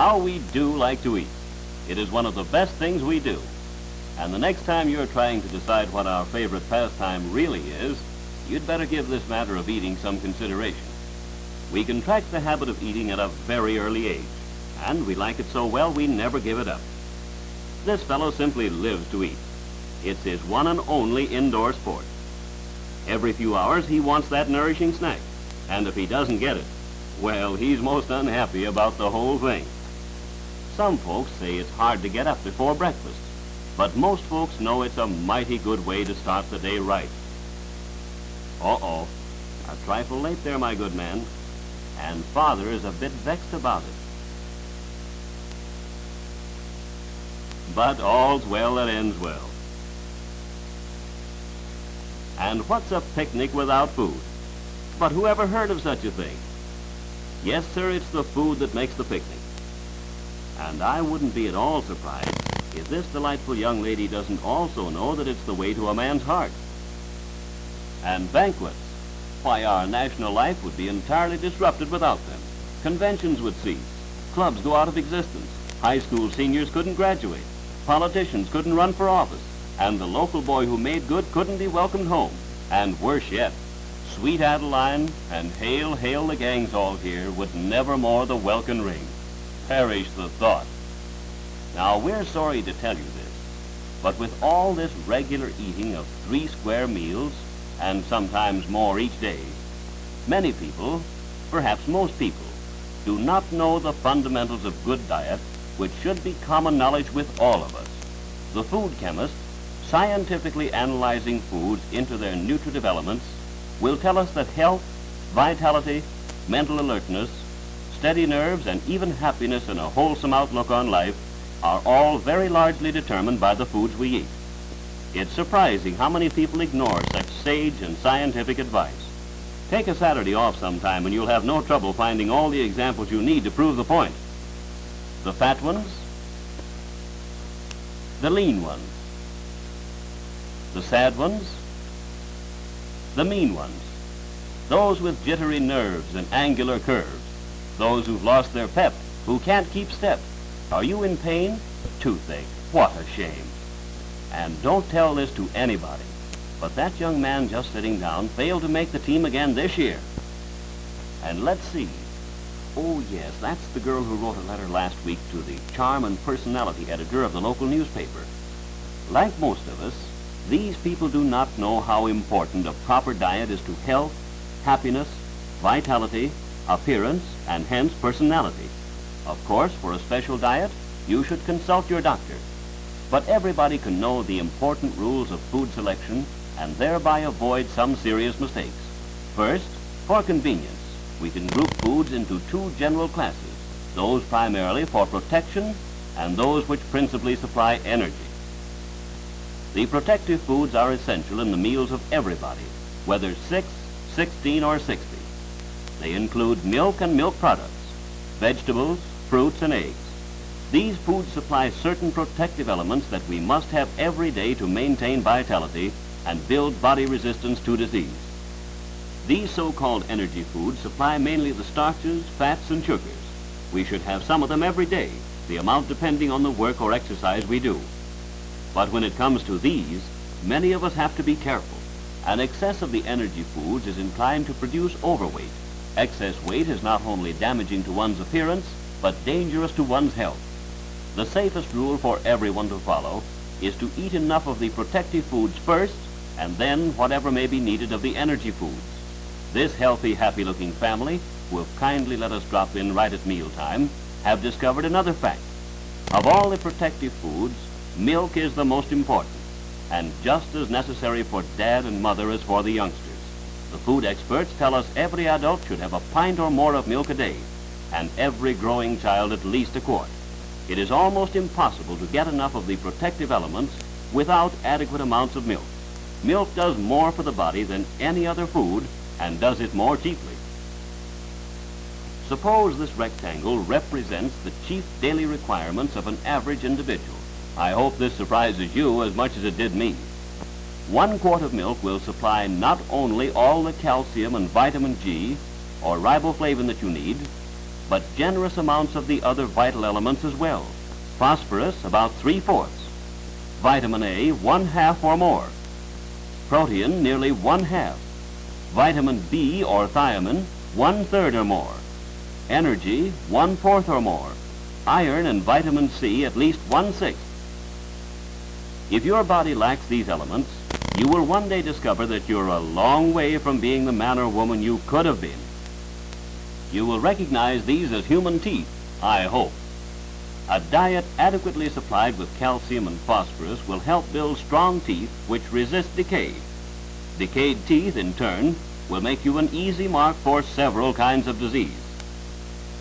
How we do like to eat. It is one of the best things we do. And the next time you're trying to decide what our favorite pastime really is, you'd better give this matter of eating some consideration. We contract the habit of eating at a very early age, and we like it so well we never give it up. This fellow simply lives to eat. It's his one and only indoor sport. Every few hours he wants that nourishing snack, and if he doesn't get it, well, he's most unhappy about the whole thing. Some folks say it's hard to get up before breakfast, but most folks know it's a mighty good way to start the day right. Uh-oh, a trifle late there, my good man, and Father is a bit vexed about it. But all's well that ends well. And what's a picnic without food? But who ever heard of such a thing? Yes, sir, it's the food that makes the picnic. And I wouldn't be at all surprised if this delightful young lady doesn't also know that it's the way to a man's heart. And banquets. Why, our national life would be entirely disrupted without them. Conventions would cease. Clubs go out of existence. High school seniors couldn't graduate. Politicians couldn't run for office. And the local boy who made good couldn't be welcomed home. And worse yet, Sweet Adeline and Hail, Hail the gangs all here would nevermore the welkin ring. Perish the thought. Now, we're sorry to tell you this, but with all this regular eating of 3 square meals, and sometimes more each day, many people, perhaps most people, do not know the fundamentals of good diet, which should be common knowledge with all of us. The food chemist, scientifically analyzing foods into their nutritive elements, will tell us that health, vitality, mental alertness, steady nerves, and even happiness and a wholesome outlook on life are all very largely determined by the foods we eat. It's surprising how many people ignore such sage and scientific advice. Take a Saturday off sometime and you'll have no trouble finding all the examples you need to prove the point. The fat ones, the lean ones, the sad ones, the mean ones, those with jittery nerves and angular curves, those who've lost their pep, who can't keep step. Are you in pain? Toothache. What a shame. And don't tell this to anybody, but that young man just sitting down failed to make the team again this year. And let's see. Oh, yes, that's the girl who wrote a letter last week to the charm and personality editor of the local newspaper. Like most of us, these people do not know how important a proper diet is to health, happiness, vitality, appearance, and hence personality. Of course, for a special diet, you should consult your doctor. But everybody can know the important rules of food selection and thereby avoid some serious mistakes. First, for convenience, we can group foods into 2 general classes, those primarily for protection and those which principally supply energy. The protective foods are essential in the meals of everybody, whether 6, 16, or 60. They include milk and milk products, vegetables, fruits, and eggs. These foods supply certain protective elements that we must have every day to maintain vitality and build body resistance to disease. These so-called energy foods supply mainly the starches, fats, and sugars. We should have some of them every day, the amount depending on the work or exercise we do. But when it comes to these, many of us have to be careful. An excess of the energy foods is inclined to produce overweight. Excess weight is not only damaging to one's appearance, but dangerous to one's health. The safest rule for everyone to follow is to eat enough of the protective foods first, and then whatever may be needed of the energy foods. This healthy, happy-looking family, who have kindly let us drop in right at mealtime, have discovered another fact. Of all the protective foods, milk is the most important, and just as necessary for Dad and Mother as for the youngsters. The food experts tell us every adult should have a pint or more of milk a day, and every growing child at least a quart. It is almost impossible to get enough of the protective elements without adequate amounts of milk. Milk does more for the body than any other food, and does it more cheaply. Suppose this rectangle represents the chief daily requirements of an average individual. I hope this surprises you as much as it did me. 1 quart of milk will supply not only all the calcium and vitamin G or riboflavin that you need, but generous amounts of the other vital elements as well. Phosphorus, about 3/4. Vitamin A, 1/2 or more. Protein, nearly 1/2. Vitamin B or thiamine, 1/3 or more. Energy, 1/4 or more. Iron and vitamin C, at least 1/6. If your body lacks these elements, you will one day discover that you're a long way from being the man or woman you could have been. You will recognize these as human teeth, I hope. A diet adequately supplied with calcium and phosphorus will help build strong teeth which resist decay. Decayed teeth, in turn, will make you an easy mark for several kinds of disease.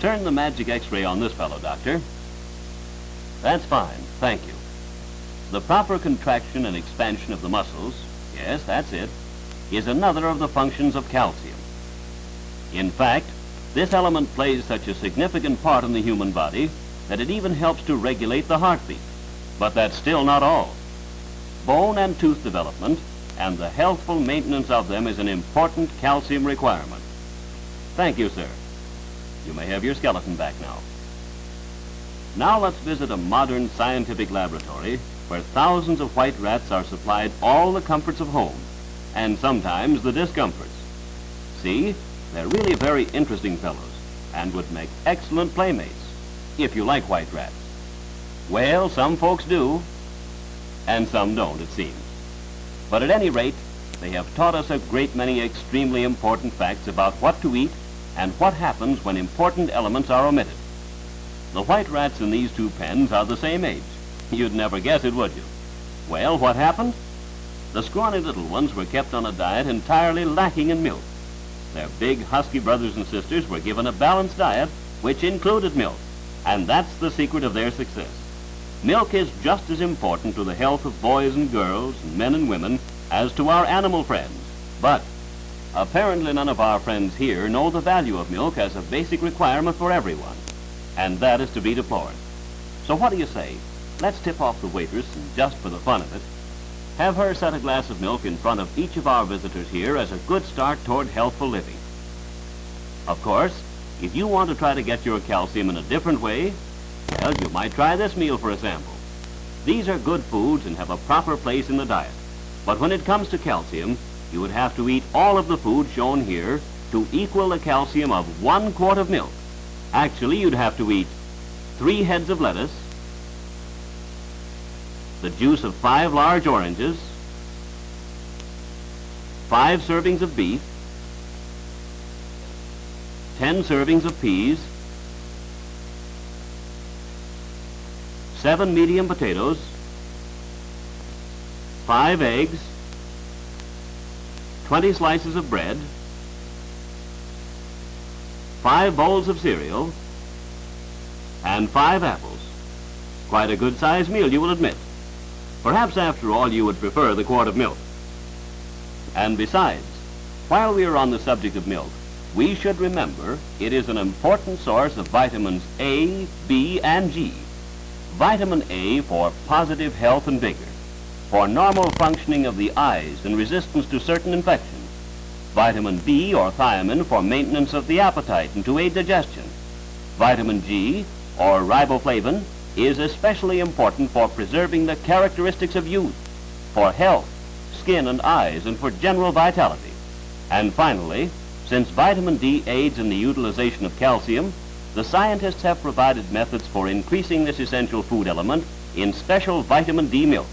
Turn the magic X-ray on this fellow, Doctor. That's fine, thank you. The proper contraction and expansion of the muscles, yes, that's it, is another of the functions of calcium. In fact, this element plays such a significant part in the human body that it even helps to regulate the heartbeat. But that's still not all. Bone and tooth development and the healthful maintenance of them is an important calcium requirement. Thank you, sir. You may have your skeleton back now. Now let's visit a modern scientific laboratory where thousands of white rats are supplied all the comforts of home, and sometimes the discomforts. See, they're really very interesting fellows and would make excellent playmates, if you like white rats. Well, some folks do, and some don't, it seems. But at any rate, they have taught us a great many extremely important facts about what to eat and what happens when important elements are omitted. The white rats in these two pens are the same age. You'd never guess it, would you? Well, what happened? The scrawny little ones were kept on a diet entirely lacking in milk. Their big, husky brothers and sisters were given a balanced diet which included milk, and that's the secret of their success. Milk is just as important to the health of boys and girls, and men and women, as to our animal friends. But apparently none of our friends here know the value of milk as a basic requirement for everyone, and that is to be deplored. So what do you say? Let's tip off the waitress, and just for the fun of it, have her set a glass of milk in front of each of our visitors here as a good start toward healthful living. Of course, if you want to try to get your calcium in a different way, well, you might try this meal for a sample. These are good foods and have a proper place in the diet. But when it comes to calcium, you would have to eat all of the food shown here to equal the calcium of 1 quart of milk. Actually, you'd have to eat 3 heads of lettuce, the juice of 5 large oranges, 5 servings of beef, 10 servings of peas, 7 medium potatoes, 5 eggs, 20 slices of bread, 5 bowls of cereal, and 5 apples. Quite a good-sized meal, you will admit. Perhaps, after all, you would prefer the quart of milk. And besides, while we are on the subject of milk, we should remember it is an important source of vitamins A, B, and G. Vitamin A for positive health and vigor, for normal functioning of the eyes and resistance to certain infections. Vitamin B or thiamine for maintenance of the appetite and to aid digestion. Vitamin G or riboflavin is especially important for preserving the characteristics of youth, for health, skin and eyes, and for general vitality. And finally, since vitamin D aids in the utilization of calcium, the scientists have provided methods for increasing this essential food element in special vitamin D milk.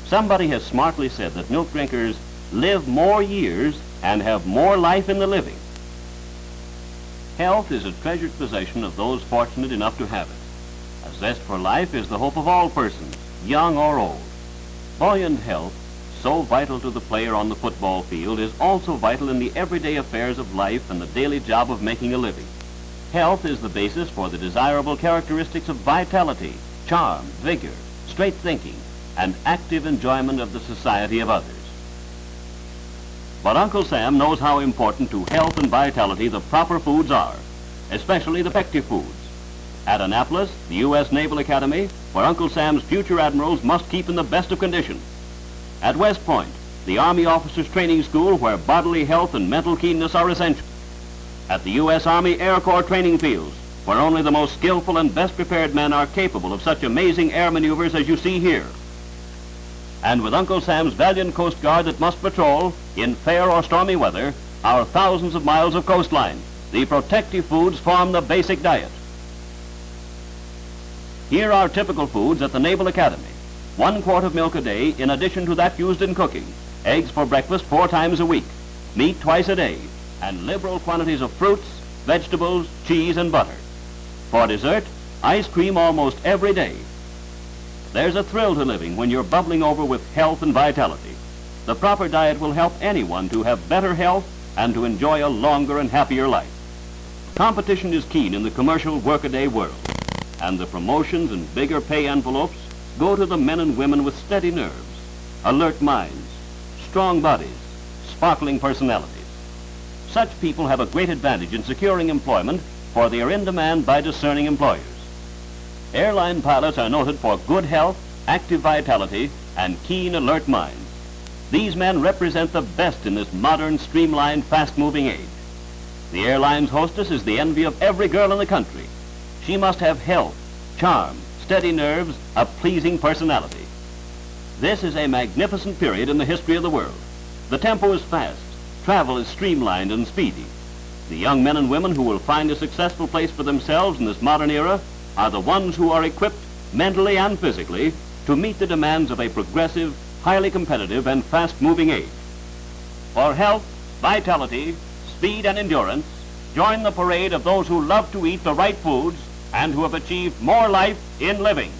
Somebody has smartly said that milk drinkers live more years and have more life in the living. Health is a treasured possession of those fortunate enough to have it. A zest for life is the hope of all persons, young or old. Buoyant health, so vital to the player on the football field, is also vital in the everyday affairs of life and the daily job of making a living. Health is the basis for the desirable characteristics of vitality, charm, vigor, straight thinking, and active enjoyment of the society of others. But Uncle Sam knows how important to health and vitality the proper foods are, especially the effective foods. At Annapolis, the U.S. Naval Academy, where Uncle Sam's future admirals must keep in the best of condition. At West Point, the Army Officers Training School, where bodily health and mental keenness are essential. At the U.S. Army Air Corps training fields, where only the most skillful and best prepared men are capable of such amazing air maneuvers as you see here. And with Uncle Sam's valiant Coast Guard that must patrol, in fair or stormy weather, our thousands of miles of coastline, the protective foods form the basic diet. Here are typical foods at the Naval Academy. 1 quart of milk a day in addition to that used in cooking, eggs for breakfast 4 times a week, meat twice a day, and liberal quantities of fruits, vegetables, cheese, and butter. For dessert, ice cream almost every day. There's a thrill to living when you're bubbling over with health and vitality. The proper diet will help anyone to have better health and to enjoy a longer and happier life. Competition is keen in the commercial workaday world, and the promotions and bigger pay envelopes go to the men and women with steady nerves, alert minds, strong bodies, sparkling personalities. Such people have a great advantage in securing employment, for they are in demand by discerning employers. Airline pilots are noted for good health, active vitality, and keen, alert minds. These men represent the best in this modern, streamlined, fast-moving age. The airline's hostess is the envy of every girl in the country. She must have health, charm, steady nerves, a pleasing personality. This is a magnificent period in the history of the world. The tempo is fast, travel is streamlined and speedy. The young men and women who will find a successful place for themselves in this modern era are the ones who are equipped mentally and physically to meet the demands of a progressive, highly competitive, and fast-moving age. For health, vitality, speed, and endurance, join the parade of those who love to eat the right foods and who have achieved more life in living.